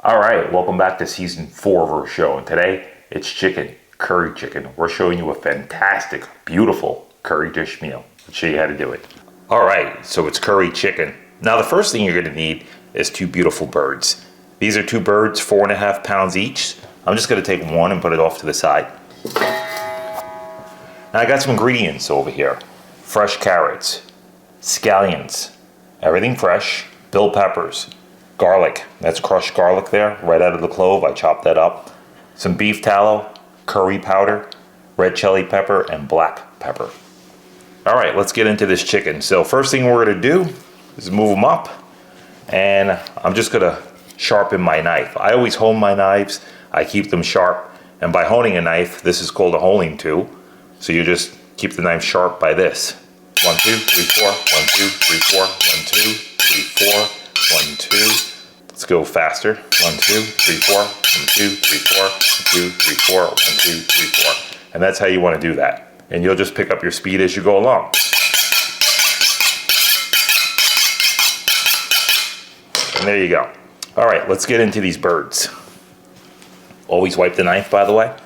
All right, welcome back to season 4 of our show. And today it's chicken, curry chicken. We're showing you a fantastic, beautiful curry dish meal. Let's show you how to do it. All right, so it's curry chicken. Now the first thing you're gonna need is 2 beautiful birds. These are 2 birds, 4.5 pounds each. I'm just gonna take one and put it off to the side. Now I got some ingredients over here. Fresh carrots, scallions, everything fresh, bell peppers, garlic, that's crushed garlic there, right out of the clove, I chopped that up. Some beef tallow, curry powder, red chili pepper, and black pepper. All right, let's get into this chicken. So first thing we're gonna do is move them up, and I'm just gonna sharpen my knife. I always hone my knives, I keep them sharp, and by honing a knife, this is called a honing tool. So you just keep the knife sharp by this. 1, 2, 3, 4, 1, 2, 3, 4, 1, 2, 3, 4, 1, 2. Let's go faster. 1, 2, 3, 4, 1, 2, 3, 4, 1, 2, 3, 4, 1, 2, 3, 4. And that's how you want to do that. And you'll just pick up your speed as you go along. And there you go. All right, let's get into these birds. Always wipe the knife, by the way.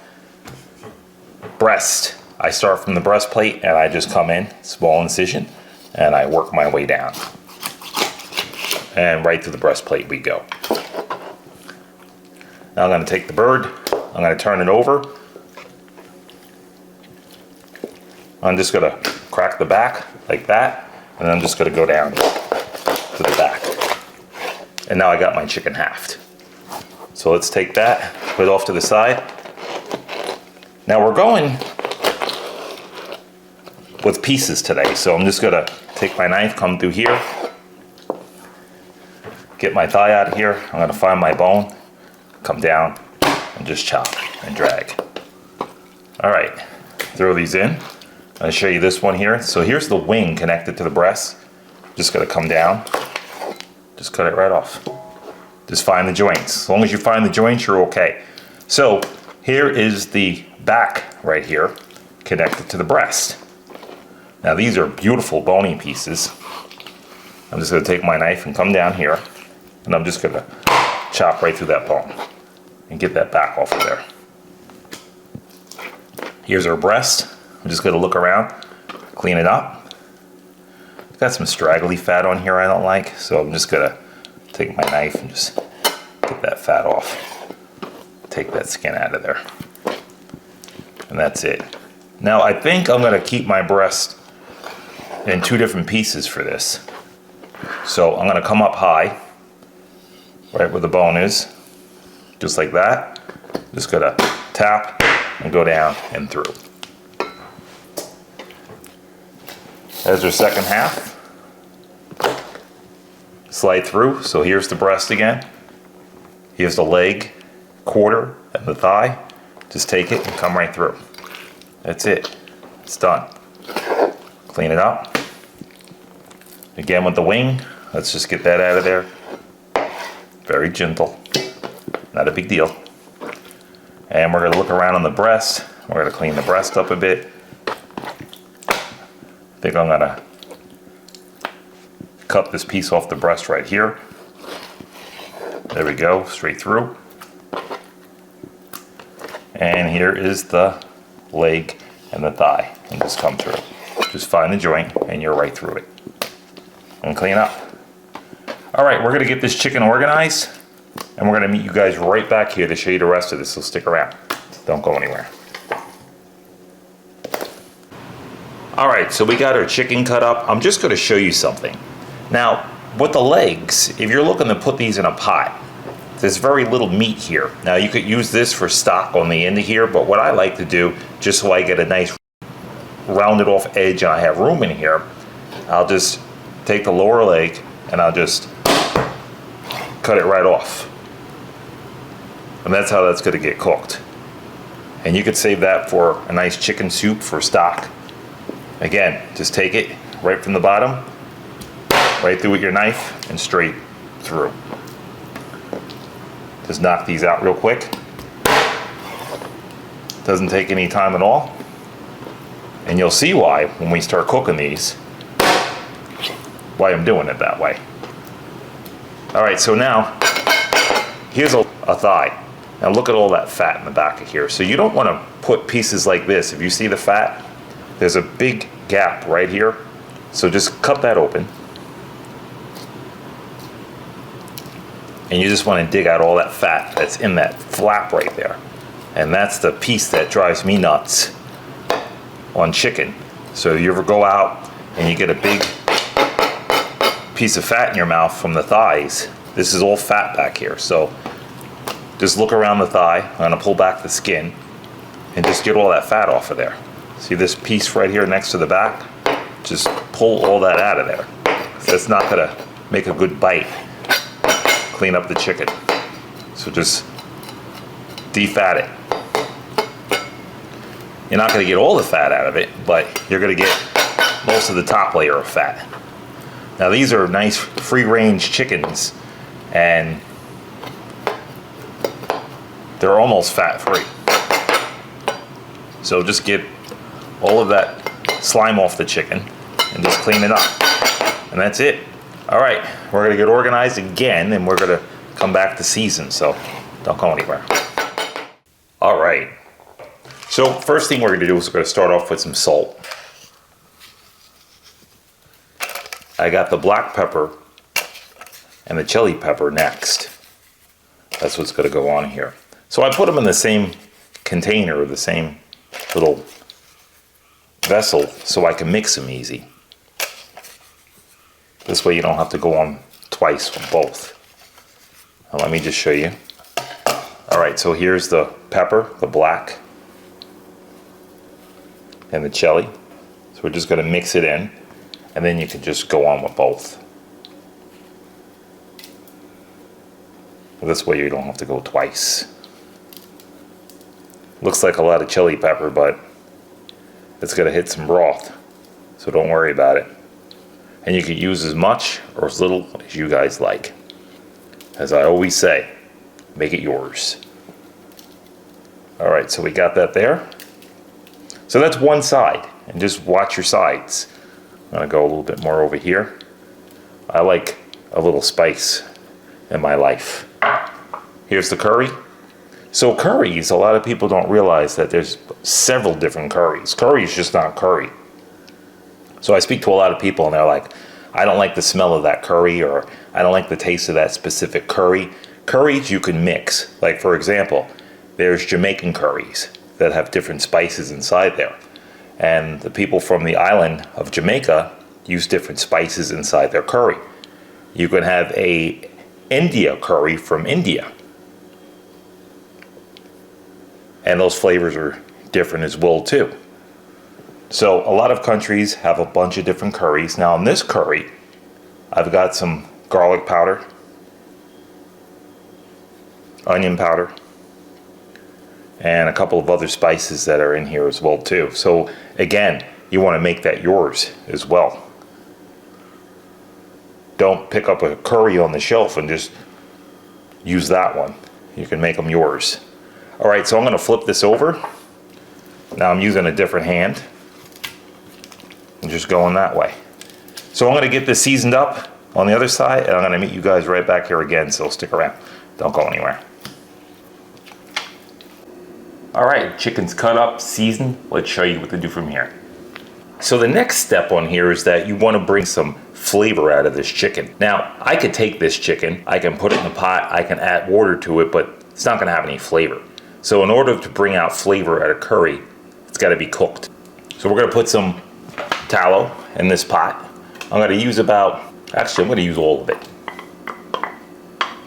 Breast. I start from the breastplate and I just come in, small incision, and I work my way down. And right to the breastplate we go. Now I'm going to take the bird, I'm going to turn it over. I'm just going to crack the back like that, and I'm just going to go down to the back. And now I got my chicken halved. So let's take that, put it off to the side. Now we're going with pieces today, so I'm just going to take my knife, come through here, get my thigh out of here. I'm going to find my bone, come down, and just chop and drag. All right, throw these in. I'll show you this one here. So here's the wing connected to the breast. Just going to come down, just cut it right off. Just find the joints. As long as you find the joints, you're okay. So here is the back right here, connected to the breast. Now these are beautiful bony pieces. I'm just going to take my knife and come down here, and I'm just going to chop right through that bone and get that back off of there. Here's our breast. I'm just going to look around, clean it up. Got some straggly fat on here I don't like, so I'm just going to take my knife and just get that fat off. Take that skin out of there. And that's it. Now I think I'm going to keep my breast in 2 different pieces for this. So I'm going to come up high, right where the bone is, just like that. Just going to tap and go down and through. There's our second half. Slide through. So here's the breast again. Here's the leg, quarter, and the thigh. Just take it and come right through. That's it. It's done. Clean it up. Again with the wing, let's just get that out of there. Very gentle, not a big deal. And we're going to look around on the breast. We're going to clean the breast up a bit. I think I'm going to cut this piece off the breast right here. There we go, straight through. And here is the leg and the thigh, and just come through. Just find the joint and you're right through it. And clean up. All right, we're gonna get this chicken organized, and we're gonna meet you guys right back here to show you the rest of this, so stick around. Don't go anywhere. All right, so we got our chicken cut up. I'm just gonna show you something. Now, with the legs, if you're looking to put these in a pot, there's very little meat here. Now, you could use this for stock on the end of here, but what I like to do, just so I get a nice rounded off edge and I have room in here, I'll just take the lower leg and I'll just cut it right off. And that's how that's gonna get cooked. And you could save that for a nice chicken soup for stock. Again, just take it right from the bottom, right through with your knife and straight through. Just knock these out real quick. Doesn't take any time at all. And you'll see why when we start cooking these, why I'm doing it that way. All right, so now here's a thigh. Now look at all that fat in the back of here. So you don't want to put pieces like this. If you see the fat, there's a big gap right here. So just cut that open. And you just want to dig out all that fat that's in that flap right there. And that's the piece that drives me nuts on chicken. So you ever go out and you get a big piece of fat in your mouth from the thighs, this is all fat back here. So just look around the thigh. I'm going to pull back the skin and just get all that fat off of there. See this piece right here next to the back? Just pull all that out of there. That's not going to make a good bite. Clean up the chicken. So just defat it. You're not going to get all the fat out of it, but you're going to get most of the top layer of fat. Now these are nice free-range chickens, and they're almost fat-free. So just get all of that slime off the chicken and just clean it up. And that's it. All right, we're going to get organized again, and we're going to come back to season, so don't go anywhere. All right. So first thing we're going to do is we're going to start off with some salt. I got the black pepper and the chili pepper next. That's what's going to go on here. So I put them in the same container, the same little vessel, so I can mix them easy. This way you don't have to go on twice with both. Now let me just show you. All right, so here's the pepper, the black, and the chili. So we're just going to mix it in, and then you can just go on with both. This way you don't have to go twice. Looks like a lot of chili pepper, but it's going to hit some broth, so don't worry about it. And you can use as much or as little as you guys like. As I always say, make it yours. All right, so we got that there. So that's one side, and just watch your sides. I'm gonna go a little bit more over here. I like a little spice in my life. Here's the curry. So curries, a lot of people don't realize that there's several different curries. Curry is just not curry. So I speak to a lot of people and they're like, I don't like the smell of that curry, or I don't like the taste of that specific curry. Curries you can mix. Like for example, there's Jamaican curries that have different spices inside there. And the people from the island of Jamaica use different spices inside their curry. You can have a India curry from India. And those flavors are different as well too. So a lot of countries have a bunch of different curries. Now in this curry, I've got some garlic powder, onion powder, and a couple of other spices that are in here as well too. So again, you want to make that yours as well. Don't pick up a curry on the shelf and just use that one. You can make them yours. All right, so I'm going to flip this over. Now I'm using a different hand. I'm just going that way. So I'm going to get this seasoned up on the other side, and I'm going to meet you guys right back here again, so stick around. Don't go anywhere. All right, chicken's cut up, seasoned. Let's show you what to do from here. So the next step on here is that you want to bring some flavor out of this chicken. Now, I could take this chicken, I can put it in a pot, I can add water to it, but it's not going to have any flavor. So in order to bring out flavor out of curry, it's got to be cooked. So we're going to put some tallow in this pot. I'm going to use actually I'm going to use all of it.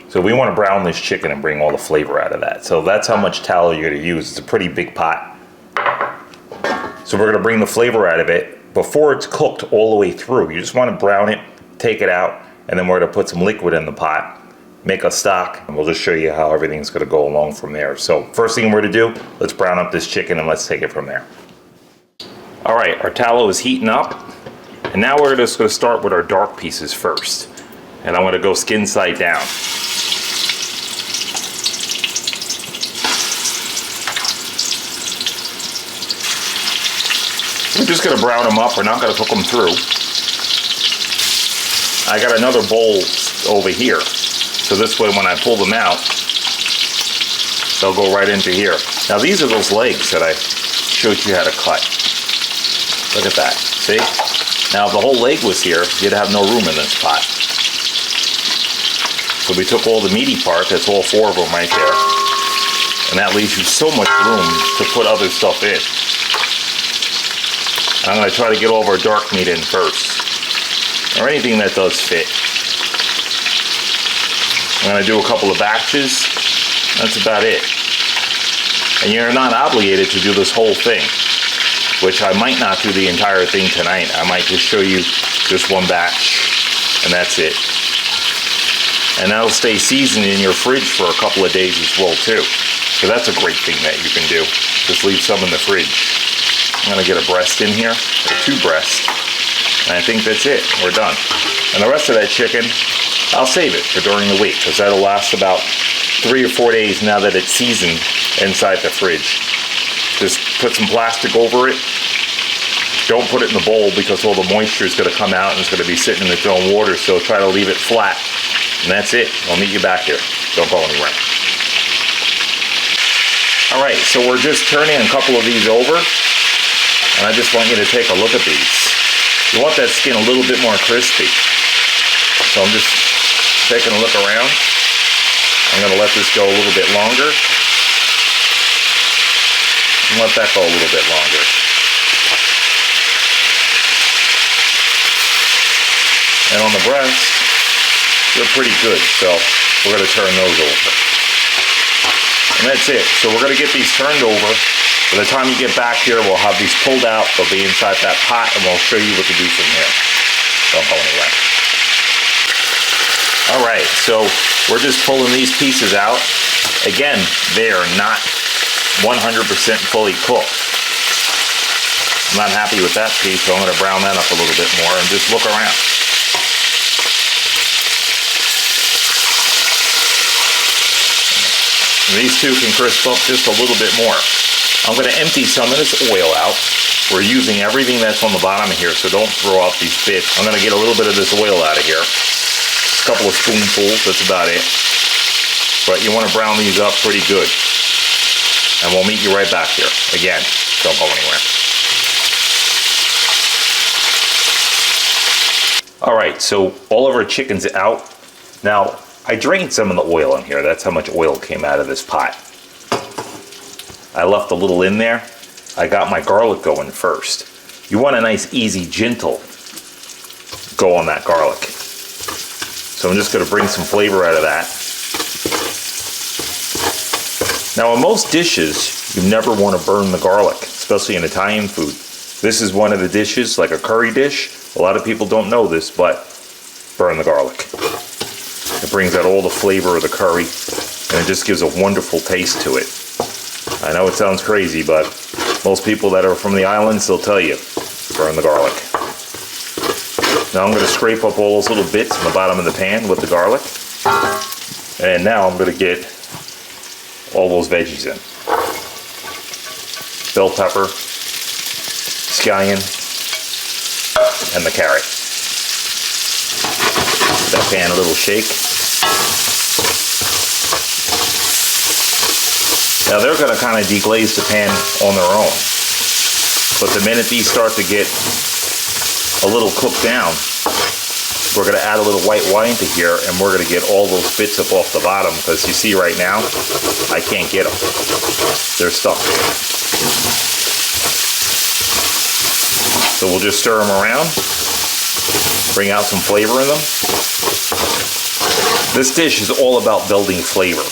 So we want to brown this chicken and bring all the flavor out of that. So that's how much tallow you're going to use. It's a pretty big pot. So we're going to bring the flavor out of it before it's cooked all the way through. You just want to brown it, take it out, and then we're going to put some liquid in the pot, make a stock, and we'll just show you how everything's going to go along from there. So first thing we're going to do, let's brown up this chicken and let's take it from there. All right, our tallow is heating up, and now we're just going to start with our dark pieces first. And I'm going to go skin side down. We're just going to brown them up. We're not going to cook them through. I got another bowl over here. So this way when I pull them out, they'll go right into here. Now these are those legs that I showed you how to cut. Look at that, see? Now if the whole leg was here, you'd have no room in this pot. So we took all the meaty part, that's all 4 of them right there. And that leaves you so much room to put other stuff in. I'm going to try to get all of our dark meat in first, or anything that does fit. I'm going to do a couple of batches. That's about it. And you're not obligated to do this whole thing, which I might not do the entire thing tonight. I might just show you just one batch, and that's it. And that'll stay seasoned in your fridge for a couple of days as well too. So that's a great thing that you can do. Just leave some in the fridge. I'm gonna get a breast in here, or 2 breasts. And I think that's it, we're done. And the rest of that chicken, I'll save it for during the week, because that'll last about 3 or 4 days now that it's seasoned inside the fridge. Just put some plastic over it. Don't put it in the bowl because all the moisture is gonna come out and it's gonna be sitting in its own water, so try to leave it flat. And that's it, I'll meet you back here. Don't go anywhere. All right, so we're just turning a couple of these over, and I just want you to take a look at these. You want that skin a little bit more crispy. So I'm just taking a look around. I'm gonna let this go a little bit longer. And let that go a little bit longer. And on the breast, they're pretty good, so we're gonna turn those over. And that's it. So we're gonna get these turned over. By the time you get back here, we'll have these pulled out. They'll be inside that pot, and we'll show you what to do from here. Don't go anywhere. All right, so we're just pulling these pieces out. Again, they are not 100% fully cooked. I'm not happy with that piece, so I'm gonna brown that up a little bit more and just look around. And these two can crisp up just a little bit more. I'm going to empty some of this oil out. We're using everything that's on the bottom of here, so don't throw out these bits. I'm going to get a little bit of this oil out of here. A couple of spoonfuls, that's about it. But you want to brown these up pretty good. And we'll meet you right back here. Again, don't go anywhere. All right, so all of our chicken's out. Now, I drained some of the oil in here. That's how much oil came out of this pot. I left a little in there. I got my garlic going first. You want a nice, easy, gentle go on that garlic. So I'm just gonna bring some flavor out of that. Now in most dishes, you never wanna burn the garlic, especially in Italian food. This is one of the dishes, like a curry dish. A lot of people don't know this, but burn the garlic. It brings out all the flavor of the curry, and it just gives a wonderful taste to it. I know it sounds crazy, but most people that are from the islands, they'll tell you, burn the garlic. Now I'm going to scrape up all those little bits in the bottom of the pan with the garlic. And now I'm going to get all those veggies in. Bell pepper, scallion, and the carrot. Give that pan a little shake. Now they're going to kind of deglaze the pan on their own. But the minute these start to get a little cooked down, we're going to add a little white wine to here, and we're going to get all those bits up off the bottom, because you see right now, I can't get them. They're stuck. So we'll just stir them around, bring out some flavor in them. This dish is all about building flavor.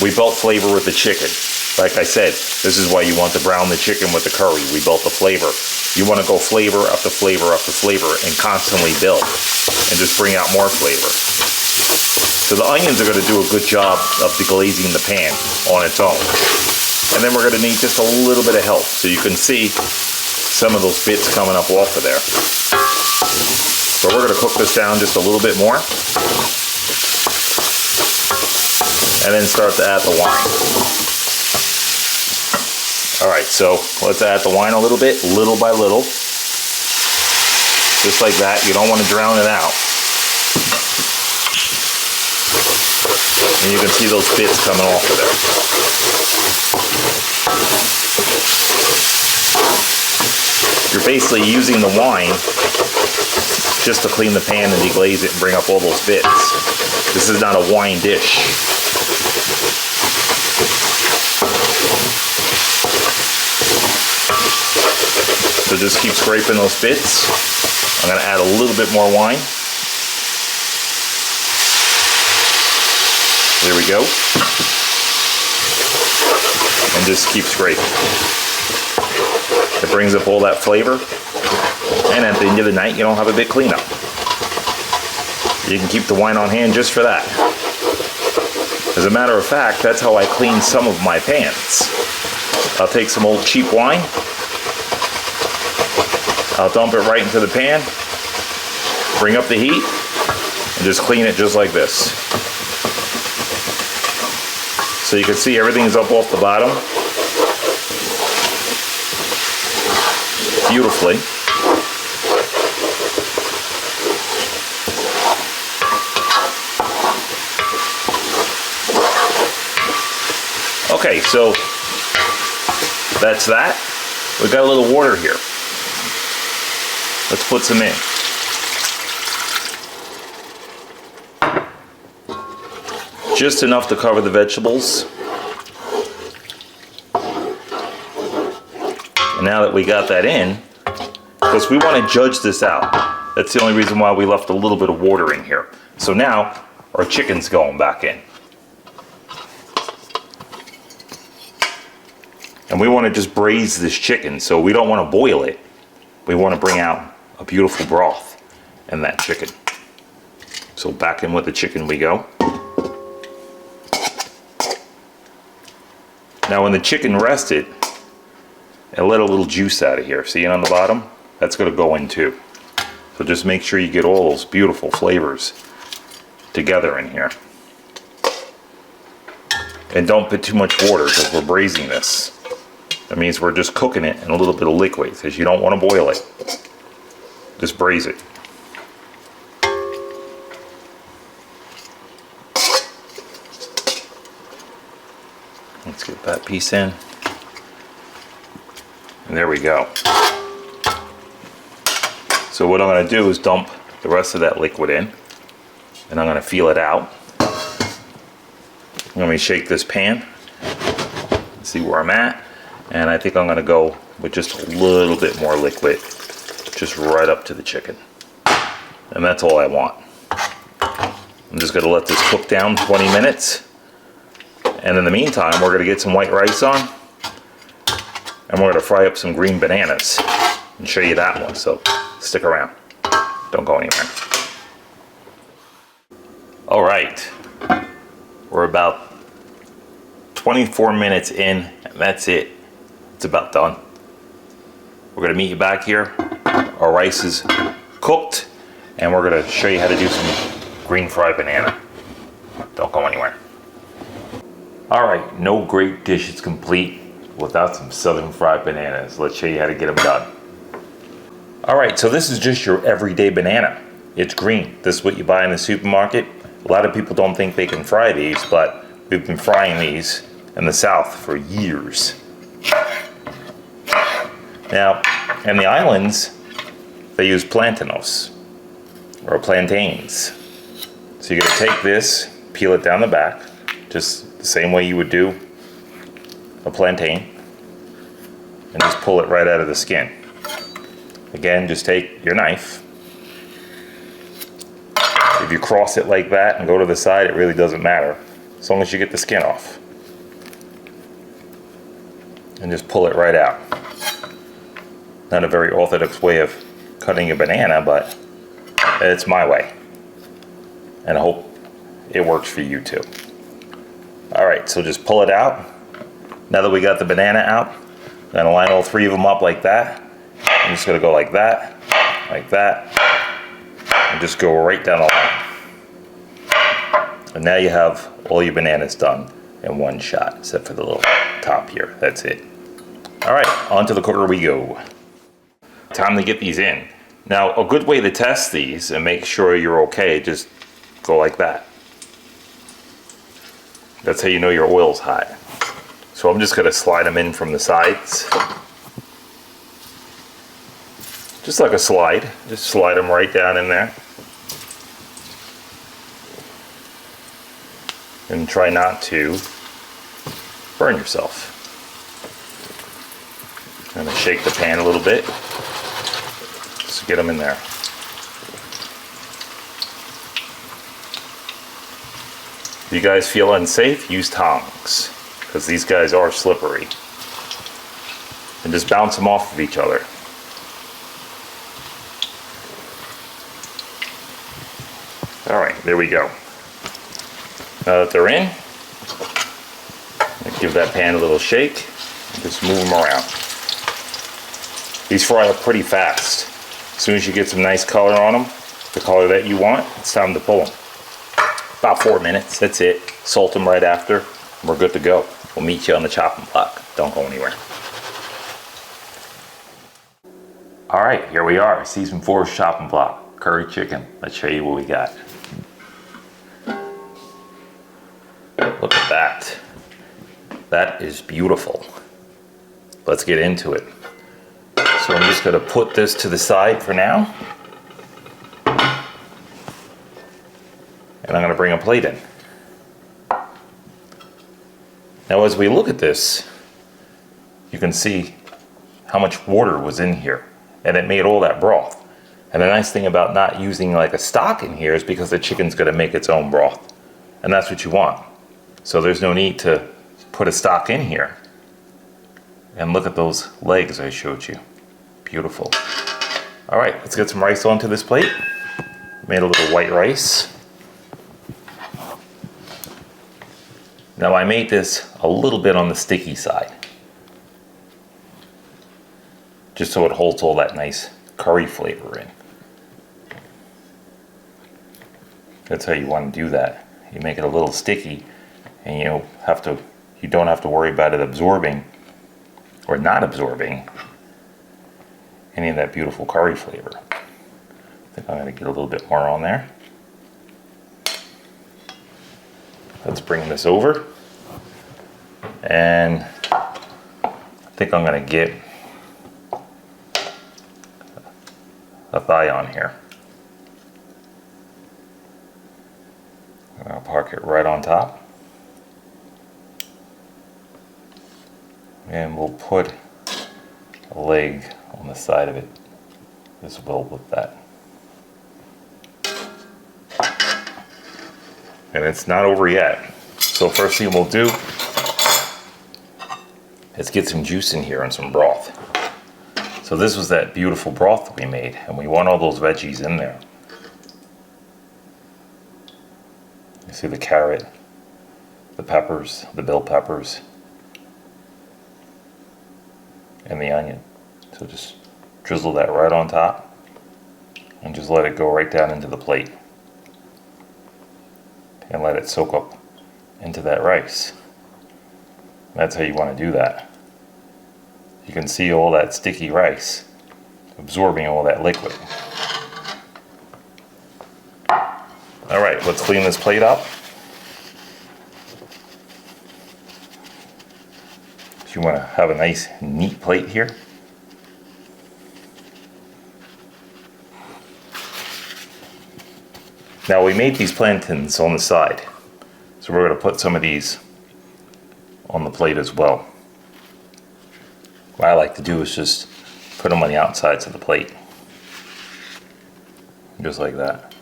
We built flavor with the chicken. Like I said, this is why you want to brown the chicken with the curry. We built the flavor. You want to go flavor after flavor after flavor and constantly build and just bring out more flavor. So the onions are going to do a good job of deglazing the pan on its own. And then we're going to need just a little bit of help, so you can see some of those bits coming up off of there. But we're going to cook this down just a little bit more. And then start to add the wine. All right, so let's add the wine a little bit, little by little. Just like that. You don't want to drown it out. And you can see those bits coming off of there. You're basically using the wine just to clean the pan and deglaze it and bring up all those bits. This is not a wine dish. So just keep scraping those bits. I'm going to add a little bit more wine. There we go. And just keep scraping. It brings up all that flavor. And at the end of the night, you don't have a big cleanup. You can keep the wine on hand just for that. As a matter of fact, that's how I clean some of my pans. I'll take some old cheap wine. I'll dump it right into the pan, bring up the heat, and just clean it just like this. So you can see everything's up off the bottom beautifully. Okay, so that's that. We've got a little water here. Let's put some in. Just enough to cover the vegetables. And now that we got that in, because we want to judge this out. That's the only reason why we left a little bit of water in here. So now our chicken's going back in. And we want to just braise this chicken, so we don't want to boil it. We want to bring out a beautiful broth in that chicken. So back in with the chicken we go. Now when the chicken rested, it let a little juice out of here. See it on the bottom? That's going to go in too. So just make sure you get all those beautiful flavors together in here. And don't put too much water because we're braising this. That means we're just cooking it in a little bit of liquid because you don't want to boil it. Just braise it. Let's get that piece in. And there we go. So what I'm going to do is dump the rest of that liquid in. And I'm going to feel it out. Let me shake this pan. See where I'm at. And I think I'm going to go with just a little bit more liquid. Just right up to the chicken. And that's all I want. I'm just going to let this cook down 20 minutes. And in the meantime, we're going to get some white rice on. And we're going to fry up some green bananas. And show you that one. So stick around. Don't go anywhere. Alright. We're about 24 minutes in. And that's it. It's about done. We're going to meet you back here. Our rice is cooked, and we're going to show you how to do some green fried banana. Don't go anywhere. Alright, no great dish is complete without some southern fried bananas. Let's show you how to get them done. Alright, so this is just your everyday banana. It's green. This is what you buy in the supermarket. A lot of people don't think they can fry these, but we've been frying these in the South for years. Now, in the islands, they use plantains or plantains. So you're going to take this, peel it down the back, just the same way you would do a plantain, and just pull it right out of the skin. Again, just take your knife. If you cross it like that and go to the side, it really doesn't matter, as long as you get the skin off. And just pull it right out. Not a very orthodox way of cutting a banana, but it's my way. And I hope it works for you too. Alright, so just pull it out. Now that we got the banana out, I'm going to line all three of them up like that. I'm just going to go like that, and just go right down the line. And now you have all your bananas done in one shot, except for the little top here. That's it. Alright, onto the cooker we go. Time to get these in. Now, a good way to test these and make sure you're okay, just go like that. That's how you know your oil's hot. So I'm just going to slide them in from the sides. Just like a slide. Just slide them right down in there. And try not to burn yourself. I'm going to shake the pan a little bit. Just get them in there. If you guys feel unsafe, use tongs, because these guys are slippery. And just bounce them off of each other. Alright, there we go. Now that they're in, give that pan a little shake, and just move them around. These fry up pretty fast. As soon as you get some nice color on them, the color that you want, it's time to pull them. About 4 minutes, that's it. Salt them right after, and we're good to go. We'll meet you on the chopping block. Don't go anywhere. Alright, here we are, season 4 chopping block, curry chicken. Let's show you what we got. Look at that. That is beautiful. Let's get into it. So I'm just going to put this to the side for now. And I'm going to bring a plate in. Now as we look at this, you can see how much water was in here. And it made all that broth. And the nice thing about not using like a stock in here is because the chicken's going to make its own broth. And that's what you want. So there's no need to put a stock in here. And look at those legs I showed you. Beautiful. All right, let's get some rice onto this plate. Made a little white rice. Now I made this a little bit on the sticky side. Just so it holds all that nice curry flavor in. That's how you want to do that. You make it a little sticky, and you don't have to worry about it absorbing or not absorbing any of that beautiful curry flavor. I think I'm going to get a little bit more on there. Let's bring this over, and I think I'm going to get a thigh on here. I'll park it right on top. And we'll put a leg on the side of it as well with that. And it's not over yet. So first thing we'll do is get some juice in here and some broth. So this was that beautiful broth that we made, and we want all those veggies in there. You see the carrot, the peppers, the bell peppers, and the onion. So just drizzle that right on top and just let it go right down into the plate and let it soak up into that rice. That's how you want to do that. You can see all that sticky rice absorbing all that liquid. Alright, let's clean this plate up. You want to have a nice neat plate here. Now we made these plantains on the side, so we're going to put some of these on the plate as well. What I like to do is just put them on the outsides of the plate, just like that.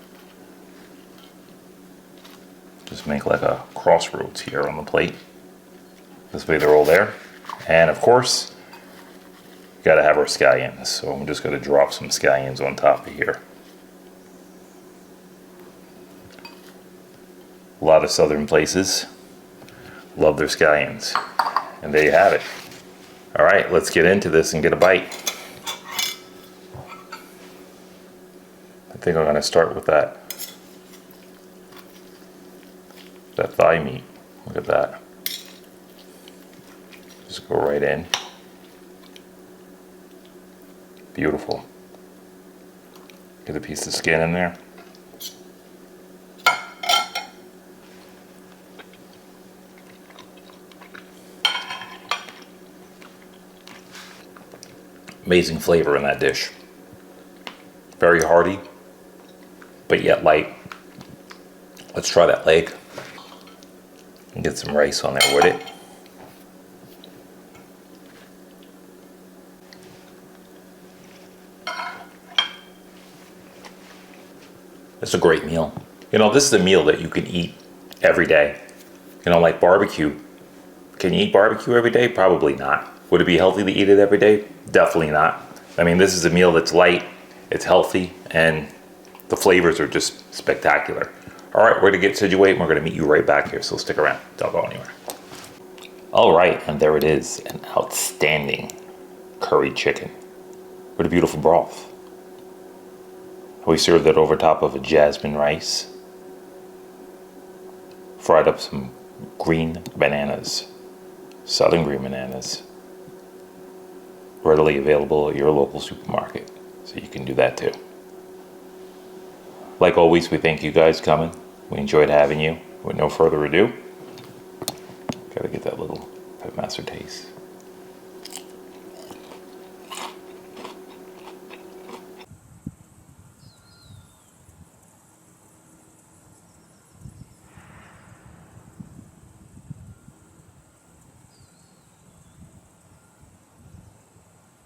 Just make like a crossroads here on the plate. This way they're all there. And of course, you gotta have our scallions. So I'm just gonna drop some scallions on top of here. A lot of southern places love their scallions. And there you have it. All right, let's get into this and get a bite. I think I'm gonna start with that thigh meat. Look at that. Just go right in. Beautiful. Get a piece of skin in there. Amazing flavor in that dish. Very hearty, but yet light. Let's try that leg. And get some rice on there with it. It's a great meal. You know, this is a meal that you can eat every day. You know, like barbecue. Can you eat barbecue every day? Probably not. Would it be healthy to eat it every day? Definitely not. I mean, this is a meal that's light, it's healthy, and the flavors are just spectacular. All right, we're gonna get situated and we're gonna meet you right back here, so stick around, don't go anywhere. All right, and there it is, an outstanding curry chicken with a beautiful broth. We served it over top of a jasmine rice. Fried up some green bananas, southern green bananas. Readily available at your local supermarket, so you can do that too. Like always, we thank you guys coming. We enjoyed having you. With no further ado, gotta get that little Pepmaster taste.